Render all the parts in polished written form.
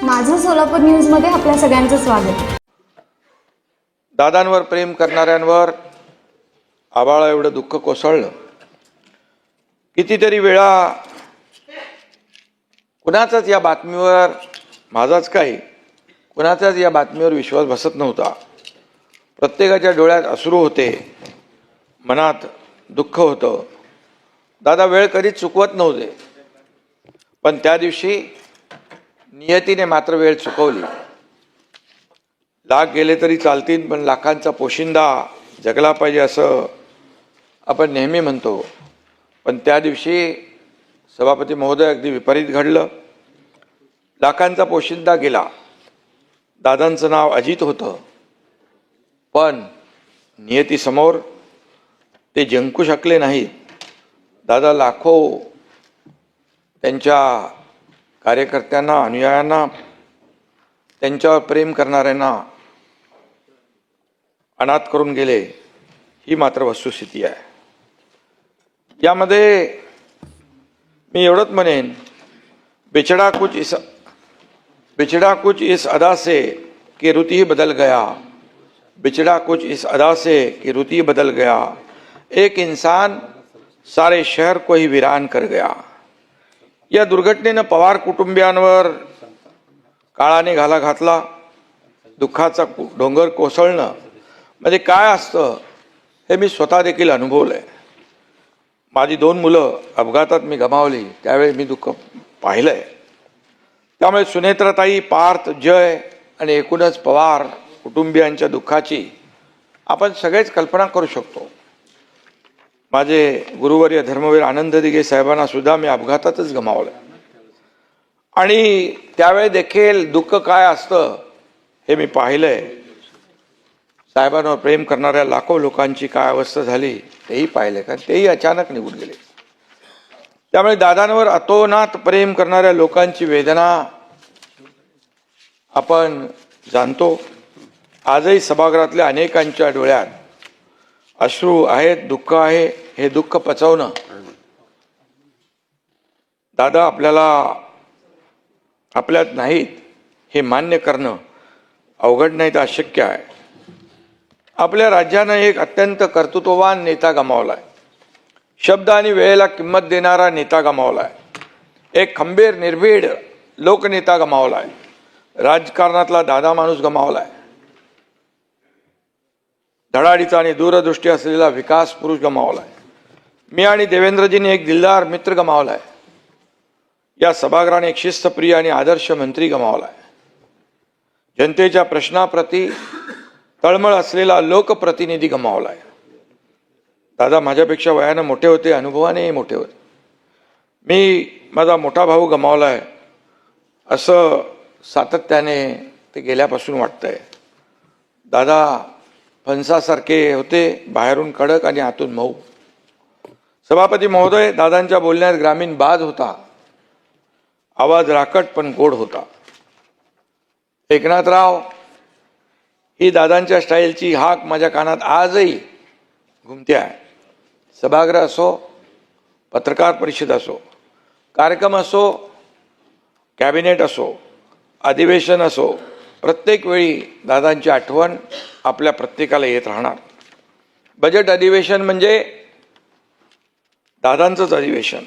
माझं सोलापूर न्यूजमध्ये आपल्या सगळ्यांचं स्वागत. दादांवर प्रेम करणाऱ्यांवर आबाळा एवढं दुःख कोसळलं. कितीतरी वेळा कुणाचाच या बातमीवर, माझाच काही, कुणाचाच या बातमीवर विश्वास बसत नव्हता. प्रत्येकाच्या डोळ्यात अश्रू होते, मनात दुःख होतं. दादा वेळ कधीच चुकवत नव्हते, पण त्या दिवशी नियतीने मात्र वेळ चुकवली. लाख गेले तरी चालतील, पण लाखांचा पोशिंदा जगला पाहिजे असं आपण नेहमी म्हणतो. पण त्या दिवशी सभापती महोदय अगदी विपरीत घडलं. लाखांचा पोशिंदा गेला. दादांचं नाव अजित होतं, पण नियतीसमोर ते जिंकू शकले नाहीत. दादा लाखो त्यांच्या कार्यकर्त्यांना, अनुयायांना, त्यांच्यावर प्रेम करणाऱ्यांना अनाथ करून गेले. ही मात्र वस्तुस्थिती आहे. यामध्ये मी एवढंच म्हणेन, बिछड़ा कुछ इस अदा से कि रुत ही बदल गया, बिछड़ा कुछ इस अदा से कि रुत ही बदल गया, एक इंसान सारे शहर को ही वीरान कर गया. या दुर्घटनेनं पवार कुटुंबियांवर काळाने घाला घातला. दुःखाचा डोंगर कोसळणं म्हणजे काय असतं हे मी स्वतः देखील अनुभवलंय. माझी 2 मुलं अपघातात मी गमावली, त्यावेळी मी दुःख पाहिलंय. त्यामुळे सुनेत्राताई, पार्थ, जय आणि एकूणच पवार कुटुंबियांच्या दुःखाची आपण सगळेच कल्पना करू शकतो. माझे गुरुवर्य धर्मवीर आनंद दिघे साहेबांना सुद्धा मी अपघातातच गमावलं आणि त्यावेळी देखील दुःख काय असतं हे मी पाहिलंय. साहेबांवर प्रेम करणाऱ्या लाखो लोकांची काय अवस्था झाली तेही पाहिलंय, कारण तेही अचानक निघून गेले. त्यामुळे दादांवर अतोनात प्रेम करणाऱ्या लोकांची वेदना आपण जाणतो. आजही सभागृहातल्या अनेकांच्या डोळ्यात अश्रू आहेत, दुःख आहे. हे दुःख पचवणं, दादा आपल्यात नाहीत हे मान्य करणं अवघड नाही तर अशक्य आहे. आपल्या राज्यानं एक अत्यंत कर्तृत्ववान नेता गमावलाय. शब्द आणि वेळेला किंमत देणारा नेता गमावलाय. एक खंबीर, निर्भीड लोकनेता गमावलाय. राजकारणातला दादा माणूस गमावलाय. धडाडीचा आणि दूरदृष्टी असलेला विकास पुरुष गमावलाय. मी आणि देवेंद्रजींनी एक दिलदार मित्र गमावलाय. या सभागृहाने एक शिस्तप्रिय आणि आदर्श मंत्री गमावलाय. जनतेच्या प्रश्नाप्रती तळमळ असलेला लोकप्रतिनिधी गमावलाय. दादा माझ्यापेक्षा वयानं मोठे होते, अनुभवानेही मोठे होते. मी माझा मोठा भाऊ गमावलाय असं सातत्याने ते गेल्यापासून वाटतंय. दादा फणसासारखे होते, बाहेरून कडक आणि आतून मऊ. सभापती महोदय, दादांच्या बोलण्यात ग्रामीण बाज होता. आवाज राकट पण गोड होता. एकनाथराव ही दादांच्या स्टाईलची हाक माझ्या कानात आजही घुमते आहे. सभागृह असो, पत्रकार परिषद असो, कार्यक्रम असो, कॅबिनेट असो, अधिवेशन असो, प्रत्येक वेळी दादांची आठवण आपल्या प्रत्येकाला येत राहणार. बजेट अधिवेशन म्हणजे दादांचंच अधिवेशन.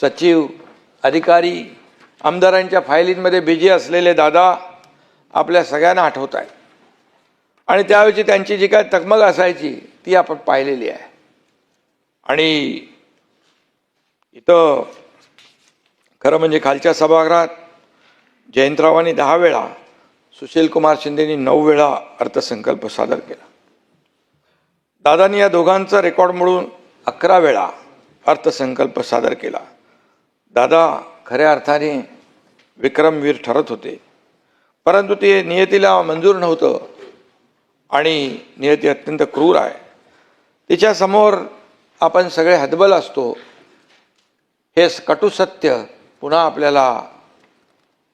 सचिव, अधिकारी, आमदारांच्या फायलींमध्ये बिझी असलेले दादा आपल्या सगळ्यांना आठवत आहेत आणि त्यावेळी त्यांची जी काय तगमग असायची ती आपण पाहिलेली आहे. आणि इथं खरं म्हणजे खालच्या सभागृहात जयंतरावांनी 10 वेळा, सुशीलकुमार शिंदेनी 9 वेळा अर्थसंकल्प सादर केला. दादांनी या दोघांचा रेकॉर्ड मोडून 11 वेळा अर्थसंकल्प सादर केला. दादा खऱ्या अर्थाने विक्रमवीर ठरत होते, परंतु ते नियतीला मंजूर नव्हतं आणि नियती अत्यंत क्रूर आहे. तिच्यासमोर आपण सगळे हतबल असतो. हे कटू सत्य पुन्हा आपल्याला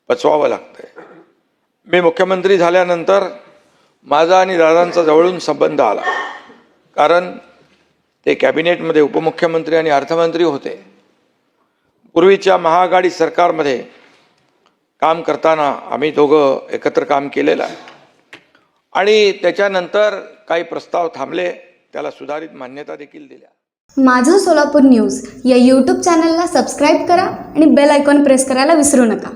पचवावं लागतंय. मी मुख्यमंत्री झाल्यानंतर माझा आणि दादांचा जवळून संबंध आला, कारण ते कॅबिनेटमध्ये उपमुख्यमंत्री आणि अर्थमंत्री होते. पूर्वीच्या महाआघाडी सरकारमध्ये काम करताना आम्ही दोघं एकत्र काम केलेलं आहे आणि त्याच्यानंतर काही प्रस्ताव थांबले, त्याला सुधारित मान्यता देखील दिल्या. माझं सोलापूर न्यूज या यूट्यूब चॅनलला सबस्क्राईब करा आणि बेल आयकॉन प्रेस करायला विसरू नका.